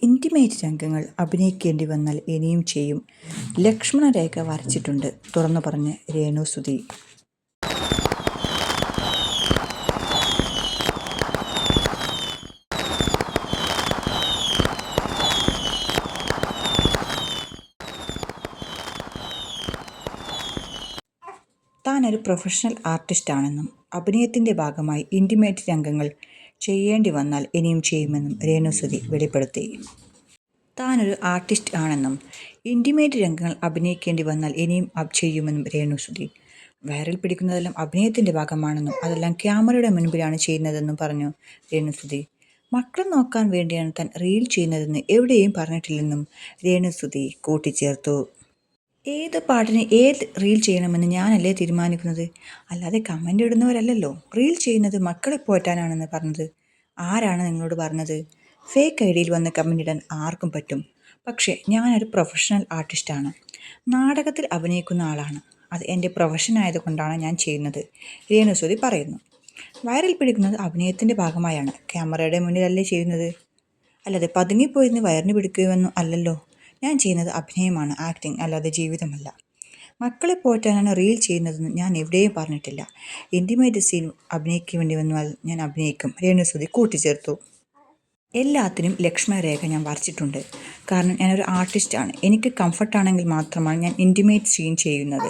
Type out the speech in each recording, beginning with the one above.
Intimate രംഗങ്ങൾ അഭിനയിക്കേണ്ടി വന്നാൽ ഇനിയും ചെയ്യും. ലക്ഷ്മണരേഖ വരച്ചിട്ടുണ്ട് തുറന്നു പറഞ്ഞ് രേണുസുധി. താനൊരു പ്രൊഫഷണൽ ആർട്ടിസ്റ്റാണെന്നും അഭിനയത്തിൻ്റെ ഭാഗമായി ഇന്റിമേറ്റ് രംഗങ്ങൾ ചെയ്യേണ്ടി വന്നാൽ ഇനിയും ചെയ്യുമെന്നും രേണുസുധി വെളിപ്പെടുത്തി. താനൊരു ആർട്ടിസ്റ്റ് ആണെന്നും ഇന്റിമേറ്റ് രംഗങ്ങൾ അഭിനയിക്കേണ്ടി വന്നാൽ ഇനിയും ചെയ്യുമെന്നും രേണുസുധി. വൈറൽ പിടിക്കുന്നതെല്ലാം അഭിനയത്തിൻ്റെ ഭാഗമാണെന്നും അതെല്ലാം ക്യാമറയുടെ മുൻപിലാണ് ചെയ്യുന്നതെന്നും പറഞ്ഞു രേണുസുധി. മക്കളെ നോക്കാൻ വേണ്ടിയാണ് താൻ റീൽ ചെയ്യുന്നതെന്ന് എവിടെയും പറഞ്ഞിട്ടില്ലെന്നും രേണുസുധി കൂട്ടിച്ചേർത്തു. ഏത് പാട്ടിന് ഏത് റീൽ ചെയ്യണമെന്ന് ഞാനല്ലേ തീരുമാനിക്കുന്നത്, അല്ലാതെ കമൻ്റ് ഇടുന്നവരല്ലല്ലോ. റീൽ ചെയ്യുന്നത് മക്കളെ പോറ്റാനാണെന്ന് പറഞ്ഞത് ആരാണ് നിങ്ങളോട് പറഞ്ഞത്? ഫേക്ക് ഐഡിയിൽ വന്ന് കമൻ്റ് ഇടാൻ ആർക്കും പറ്റും. പക്ഷേ ഞാനൊരു പ്രൊഫഷണൽ ആർട്ടിസ്റ്റാണ്, നാടകത്തിൽ അഭിനയിക്കുന്ന ആളാണ്. അത് എൻ്റെ പ്രൊഫഷൻ ആയതുകൊണ്ടാണ് ഞാൻ ചെയ്യുന്നത്, രേണുസുധി പറയുന്നു. വൈറൽ പിടിക്കുന്നത് അഭിനയത്തിൻ്റെ ഭാഗമായാണ്, ക്യാമറയുടെ മുന്നിലല്ലേ ചെയ്യുന്നത്, അല്ലാതെ പതുങ്ങിപ്പോയിരുന്ന് വയറിന് പിടിക്കുമെന്നും അല്ലല്ലോ. ഞാൻ ചെയ്യുന്നത് അഭിനയമാണ്, ആക്ടിങ്, അല്ലാതെ ജീവിതമല്ല. മക്കളെ പോറ്റാനാണ് റീൽ ചെയ്യുന്നതെന്ന് ഞാൻ എവിടെയും പറഞ്ഞിട്ടില്ല. ഇൻറ്റിമേറ്റ് സീൻ അഭിനയിക്കേണ്ടി വന്നാൽ ഞാൻ അഭിനയിക്കും, രേണുസുധി കൂട്ടിച്ചേർത്തു. എല്ലാത്തിനും ലക്ഷ്മണരേഖ ഞാൻ വരച്ചിട്ടുണ്ട്. കാരണം ഞാനൊരു ആർട്ടിസ്റ്റാണ്. എനിക്ക് കംഫർട്ടാണെങ്കിൽ മാത്രമാണ് ഞാൻ ഇൻറ്റിമേറ്റ് സീൻ ചെയ്യുന്നത്.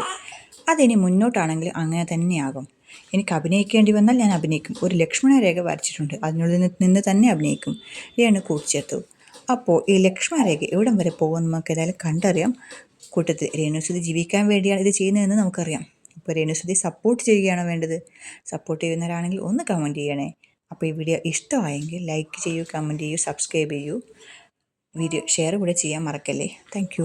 അതിനി മുന്നോട്ടാണെങ്കിൽ അങ്ങനെ തന്നെയാകും. എനിക്ക് അഭിനയിക്കേണ്ടി വന്നാൽ ഞാൻ അഭിനയിക്കും. ഒരു ലക്ഷ്മണരേഖ വരച്ചിട്ടുണ്ട്, അതിനുള്ളിൽ നിന്ന് തന്നെ അഭിനയിക്കും, രേണു കൂട്ടിച്ചേർത്തു. അപ്പോൾ ഈ ലക്ഷ്മണരേഖ എവിടം വരെ പോകുമെന്ന് നമുക്ക് ഏതായാലും കണ്ടറിയാം. കൂട്ടത്തിൽ രേണുസുധി ജീവിക്കാൻ വേണ്ടിയാണ് ഇത് ചെയ്യുന്നതെന്ന് നമുക്കറിയാം. ഇപ്പോൾ രേണുസുധി സപ്പോർട്ട് ചെയ്യുകയാണ് വേണ്ടത്. സപ്പോർട്ട് ചെയ്യുന്നവരാണെങ്കിൽ ഒന്ന് കമൻറ്റ് ചെയ്യണേ. അപ്പോൾ ഈ വീഡിയോ ഇഷ്ടമായെങ്കിൽ ലൈക്ക് ചെയ്യൂ, കമൻറ്റ് ചെയ്യൂ, സബ്സ്ക്രൈബ് ചെയ്യൂ. വീഡിയോ ഷെയർ കൂടെ ചെയ്യാൻ മറക്കല്ലേ. താങ്ക്